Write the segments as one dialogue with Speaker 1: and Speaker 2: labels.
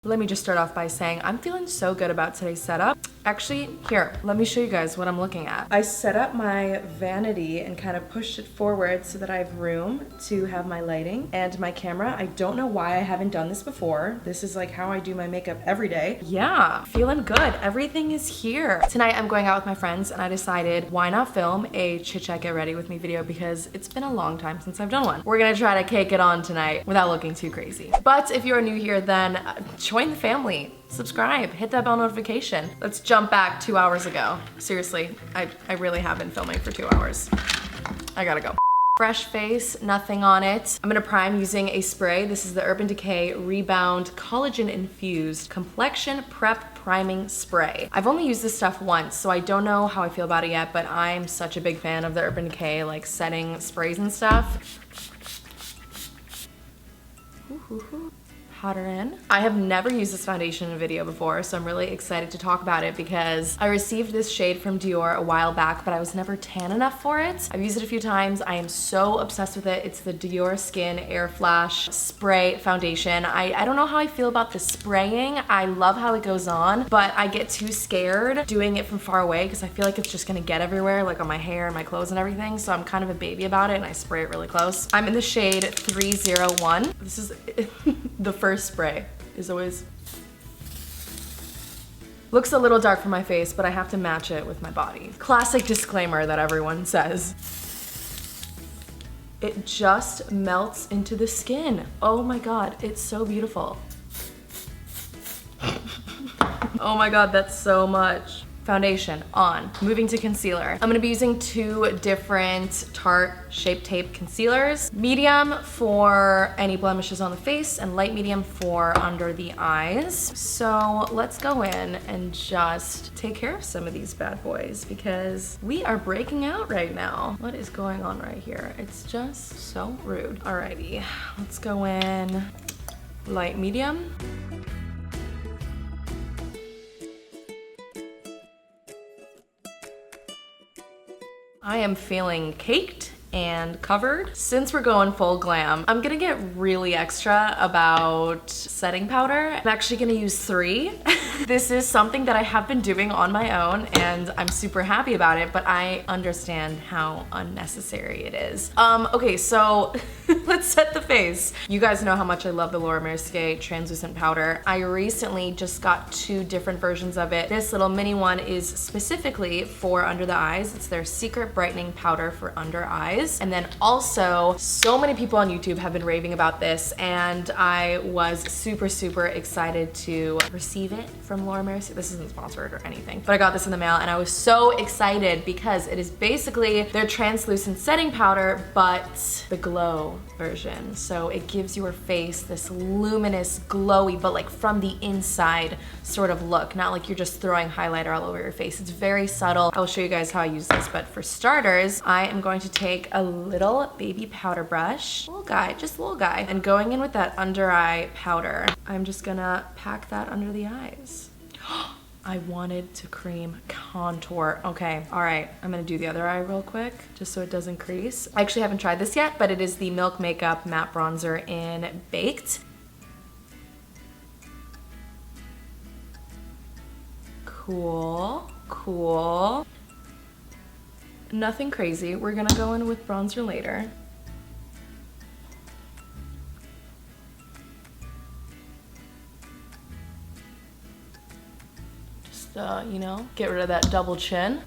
Speaker 1: Let me just start off by saying I'm feeling so good about today's setup. Actually, here, let me show you guys what I'm looking at. I set up my vanity and kind of pushed it forward so that I have room to have my lighting and my camera. I don't know why I haven't done this before. This is like how I do my makeup every day. Yeah, feeling good. Everything is here. Tonight I'm going out with my friends and I decided why not film a Chit Chat Get Ready With Me video because it's been a long time since I've done one. We're gonna try to cake it on tonight without looking too crazy. But if you're new here, then join the family. Subscribe, hit that bell notification. Let's jump back 2 hours ago. Seriously, I really have been filming for 2 hours. I gotta go. Fresh face, nothing on it. I'm gonna prime using a spray. This is the Urban Decay Rebound Collagen Infused Complexion Prep Priming Spray. I've only used this stuff once, so I don't know how I feel about it yet, but I'm such a big fan of the Urban Decay like setting sprays and stuff. Powder in. I have never used this foundation in a video before, so I'm really excited to talk about it because I received this shade from Dior a while back, but I was never tan enough for it. I've used it a few times. I am so obsessed with it. It's the Dior Skin Air Flash Spray Foundation. I don't know how I feel about the spraying. I love how it goes on, but I get too scared doing it from far away because I feel like it's just gonna get everywhere, like on my hair and my clothes and everything, so I'm kind of a baby about it and I spray it really close. I'm in the shade 301. This is the first spray is always looks a little dark for my face, but I have to match it with my body. Classic disclaimer that everyone says. It just melts into the skin. Oh my god, it's so beautiful. Oh my god, that's so much. Foundation on. Moving to concealer. I'm gonna be using two different Tarte Shape Tape concealers. Medium for any blemishes on the face and light medium for under the eyes. So let's go in and just take care of some of these bad boys because we are breaking out right now. What is going on right here? It's just so rude. Alrighty, let's go in light medium. I am feeling caked and covered. Since we're going full glam, I'm gonna get really extra about setting powder. I'm actually gonna use 3. This is something that I have been doing on my own and I'm super happy about it, but I understand how unnecessary it is. Okay, so let's set the face. You guys know how much I love the Mercier translucent powder. I recently just got 2 different versions of it. This little mini one is specifically for under the eyes. It's their secret brightening powder for under eyes. And then also, so many people on YouTube have been raving about this and I was super excited to receive it from Mercier. This isn't sponsored or anything, but I got this in the mail and I was so excited because it is basically their translucent setting powder, but the glow version. So it gives your face this luminous, glowy, but like from the inside sort of look, not like you're just throwing highlighter all over your face. It's very subtle. I'll show you guys how I use this, but for starters, I am going to take a little baby powder brush, little guy, just a little guy, and going in with that under eye powder, I'm just gonna pack that under the eyes. I wanted to cream contour. Okay, all right, I'm gonna do the other eye real quick, just so it doesn't crease. I actually haven't tried this yet, but it is the Milk Makeup Matte Bronzer in Baked. Cool. Nothing crazy. We're gonna go in with bronzer later. Just, you know, get rid of that double chin.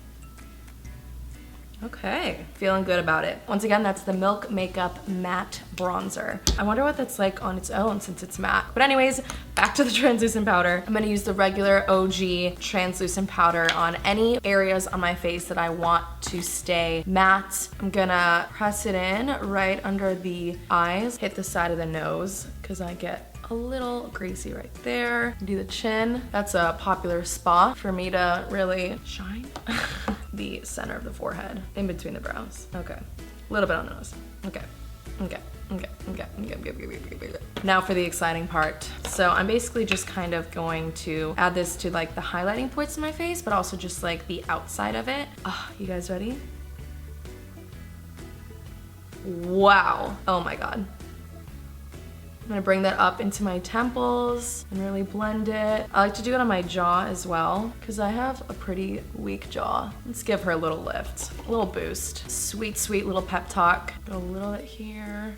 Speaker 1: Okay, feeling good about it. Once again, that's the Milk Makeup Matte Bronzer. I wonder what that's like on its own since it's matte. But anyways, back to the translucent powder. I'm gonna use the regular OG translucent powder on any areas on my face that I want to stay matte. I'm gonna press it in right under the eyes, hit the side of the nose, because I get a little greasy right there. Do the chin. That's a popular spot for me to really shine. The center of the forehead, in between the brows. Okay, a little bit on the nose. Okay. Now for the exciting part. So I'm basically just kind of going to add this to like the highlighting points in my face, but also just like the outside of it. Oh, you guys ready? Wow, oh my god. I'm gonna bring that up into my temples and really blend it. I like to do it on my jaw as well because I have a pretty weak jaw. Let's give her a little lift, a little boost. Sweet, sweet little pep talk. Go a little bit here.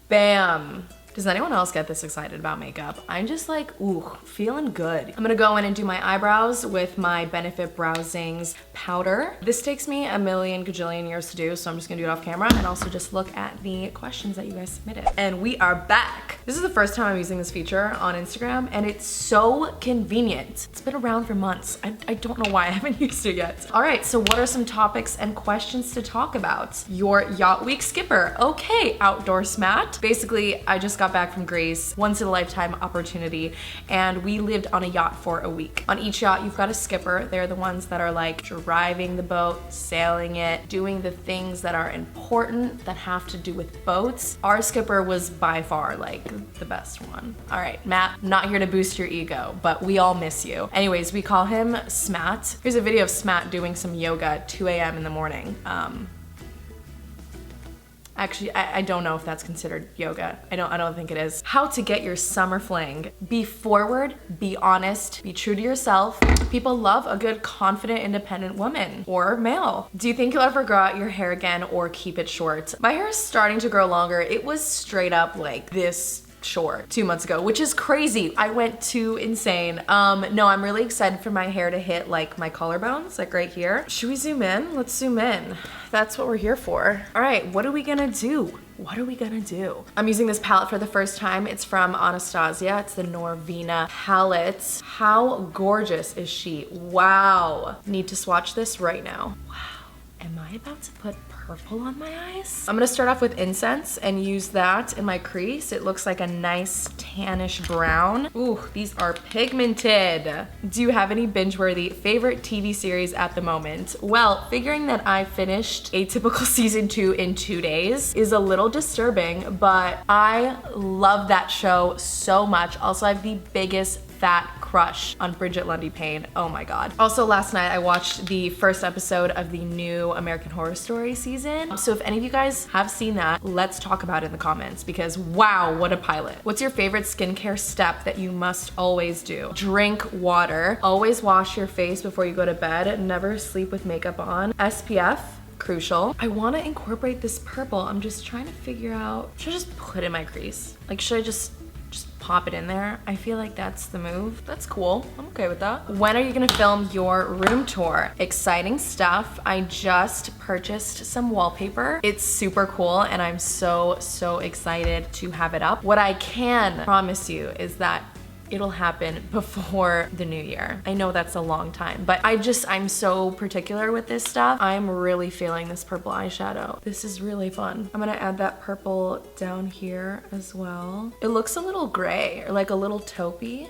Speaker 1: Bam. Does anyone else get this excited about makeup? I'm just like, ooh, feeling good. I'm gonna go in and do my eyebrows with my Benefit Browsings powder. This takes me a million gajillion years to do, so I'm just gonna do it off camera and also just look at the questions that you guys submitted. And we are back. This is the first time I'm using this feature on Instagram, and it's so convenient. It's been around for months. I don't know why I haven't used it yet. All right, so what are some topics and questions to talk about? Your Yacht Week skipper. Okay, outdoor smat. Basically, I just got back from Greece, once in a lifetime opportunity, and we lived on a yacht for a week. On each yacht, you've got a skipper. They're the ones that are like driving the boat, sailing it, doing the things that are important that have to do with boats. Our skipper was by far like the best one. All right, Matt, not here to boost your ego, but we all miss you. Anyways, we call him Smat. Here's a video of Smat doing some yoga at 2 a.m. in the morning. Actually, I don't know if that's considered yoga. I don't think it is. How to get your summer fling. Be forward, be honest, be true to yourself. People love a good, confident, independent woman or male. Do you think you'll ever grow out your hair again or keep it short? My hair is starting to grow longer. It was straight up like this short 2 months ago, which is crazy. I went too insane. No, I'm really excited for my hair to hit like my collarbones, like right here. Should we zoom in? Let's zoom in. That's what we're here for. All right, what are we gonna do? What are we gonna do? I'm using this palette for the first time. It's from Anastasia. It's the Norvina palette. How gorgeous is she? Wow. Need to swatch this right now. Wow. Am I about to put purple on my eyes? I'm gonna start off with incense and use that in my crease. It looks like a nice tannish brown. Ooh, these are pigmented. Do you have any binge-worthy favorite TV series at the moment? Well, figuring that I finished Atypical season 2 in 2 days is a little disturbing, but I love that show so much. Also, I have the biggest fat crush on Bridget Lundy Payne. Oh my god. Also, last night I watched the first episode of the new American Horror Story season. So if any of you guys have seen that, let's talk about it in the comments because wow, what a pilot. What's your favorite skincare step that you must always do? Drink water. Always wash your face before you go to bed. Never sleep with makeup on. SPF. Crucial. I want to incorporate this purple. I'm just trying to figure out, should I just put it in my crease? Like, should I just pop it in there? I feel like that's the move. That's cool. I'm okay with that. When are you gonna film your room tour? Exciting stuff. I just purchased some wallpaper. It's super cool and I'm so excited to have it up. What I can promise you is that it'll happen before the new year. I know that's a long time, but I'm so particular with this stuff. I'm really feeling this purple eyeshadow. This is really fun. I'm gonna add that purple down here as well. It looks a little gray or like a little taupey.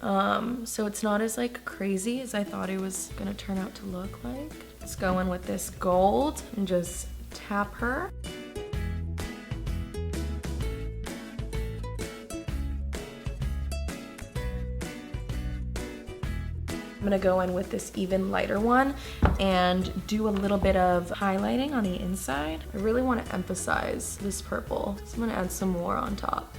Speaker 1: So it's not as like crazy as I thought it was gonna turn out to look like. Let's go in with this gold and just tap her. I'm gonna go in with this even lighter one and do a little bit of highlighting on the inside. I really want to emphasize this purple, so I'm gonna add some more on top.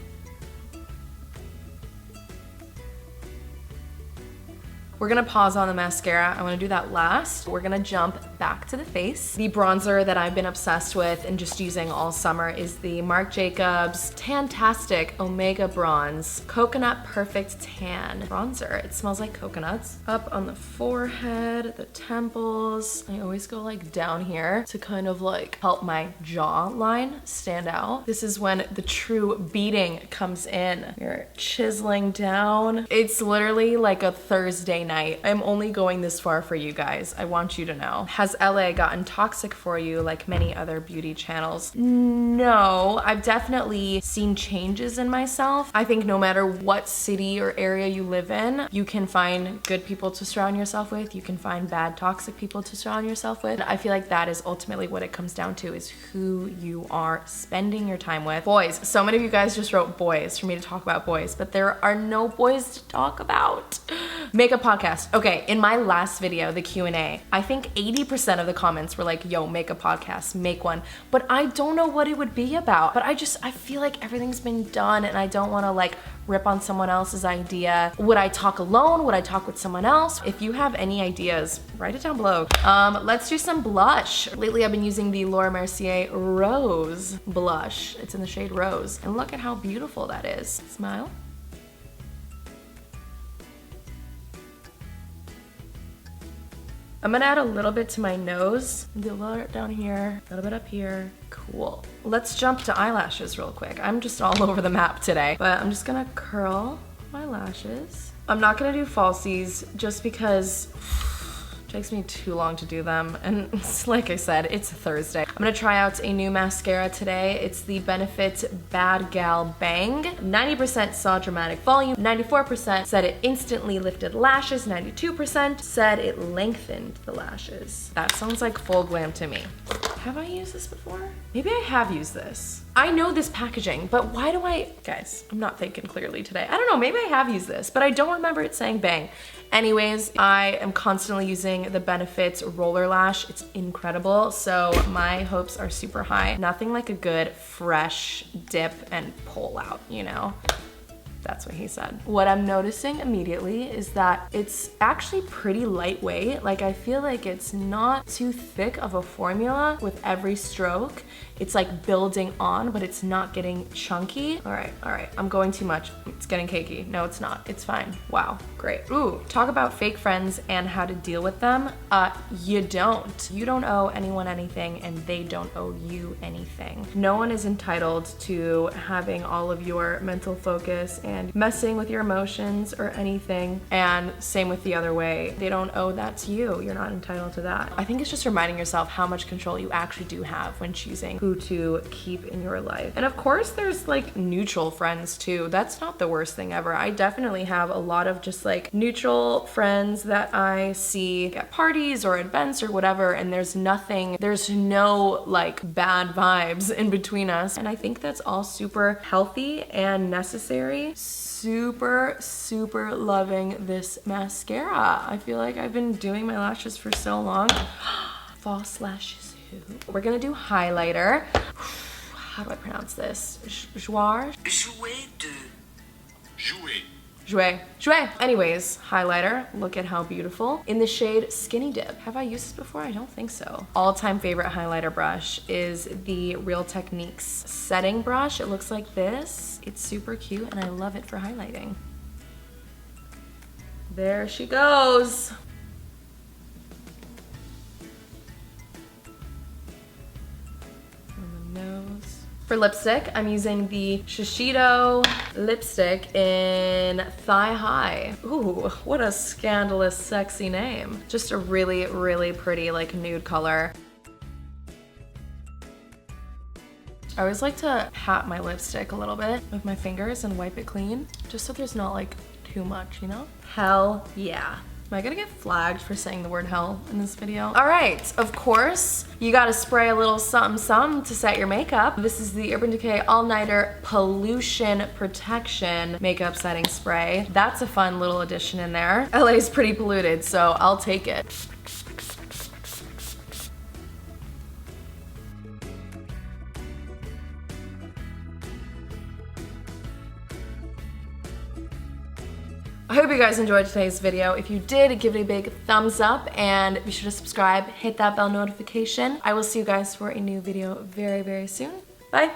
Speaker 1: We're gonna pause on the mascara. I wanna do that last. We're gonna jump back to the face. The bronzer that I've been obsessed with and just using all summer is the Marc Jacobs Tantastic Omega Bronze Coconut Perfect Tan bronzer. It smells like coconuts. Up on the forehead, the temples. I always go like down here to kind of like help my jawline stand out. This is when the true beating comes in. You're chiseling down. It's literally like a Thursday night. I'm only going this far for you guys. I want you to know. Has LA gotten toxic for you like many other beauty channels? No, I've definitely seen changes in myself. I think no matter what city or area you live in, you can find good people to surround yourself with. You can find bad toxic people to surround yourself with. I feel like that is ultimately what it comes down to, is who you are spending your time with. Boys, so many of you guys just wrote boys for me to talk about boys, but there are no boys to talk about. Makeup podcast. Okay, in my last video, the Q&A, I think 80% of the comments were like, yo, make a podcast, make one. But I don't know what it would be about. But I feel like everything's been done and I don't wanna like rip on someone else's idea. Would I talk alone? Would I talk with someone else? If you have any ideas, write it down below. Let's do some blush. Lately I've been using the Laura Mercier Rose blush. It's in the shade Rose. And look at how beautiful that is. Smile. I'm gonna add a little bit to my nose. Do a little bit down here, a little bit up here. Cool. Let's jump to eyelashes real quick. I'm just all over the map today, but I'm just gonna curl my lashes. I'm not gonna do falsies just because it takes me too long to do them. And like I said, it's Thursday. I'm gonna try out a new mascara today. It's the Benefit Bad Gal Bang. 90% saw dramatic volume, 94% said it instantly lifted lashes, 92% said it lengthened the lashes. That sounds like full glam to me. Have I used this before? Maybe I have used this. I know this packaging, but why do guys, I'm not thinking clearly today. I don't know, maybe I have used this, but I don't remember it saying bang. Anyways, I am constantly using the Benefit Roller Lash. It's incredible, so my hopes are super high. Nothing like a good fresh dip and pull out, you know? That's what he said. What I'm noticing immediately is that it's actually pretty lightweight. Like I feel like it's not too thick of a formula with every stroke. It's like building on, but it's not getting chunky. All right, I'm going too much. It's getting cakey. No, it's not, it's fine. Wow, great. Ooh, talk about fake friends and how to deal with them. You don't. You don't owe anyone anything and they don't owe you anything. No one is entitled to having all of your mental focus and messing with your emotions or anything. And same with the other way. They don't owe that to you. You're not entitled to that. I think it's just reminding yourself how much control you actually do have when choosing who to keep in your life. And of course there's like neutral friends too. That's not the worst thing ever. I definitely have a lot of just like neutral friends that I see at parties or events or whatever, and there's no like bad vibes in between us. And I think that's all super healthy and necessary. Super loving this mascara. I feel like I've been doing my lashes for so long. False lashes. We're gonna do highlighter. How do I pronounce this? Jouer? Jouer. Anyways, highlighter. Look at how beautiful. In the shade Skinny Dip. Have I used this before? I don't think so. All-time favorite highlighter brush is the Real Techniques setting brush. It looks like this. It's super cute and I love it for highlighting. There she goes. Nose. For lipstick, I'm using the Shiseido lipstick in Thigh High. Ooh, what a scandalous, sexy name. Just a really pretty like nude color. I always like to pat my lipstick a little bit with my fingers and wipe it clean, just so there's not like too much, you know? Hell yeah. Am I gonna get flagged for saying the word hell in this video? All right, of course, you gotta spray a little something to set your makeup. This is the Urban Decay All Nighter Pollution Protection Makeup Setting Spray. That's a fun little addition in there. LA's pretty polluted, so I'll take it. I hope you guys enjoyed today's video. If you did, give it a big thumbs up and be sure to subscribe, hit that bell notification. I will see you guys for a new video very soon. Bye.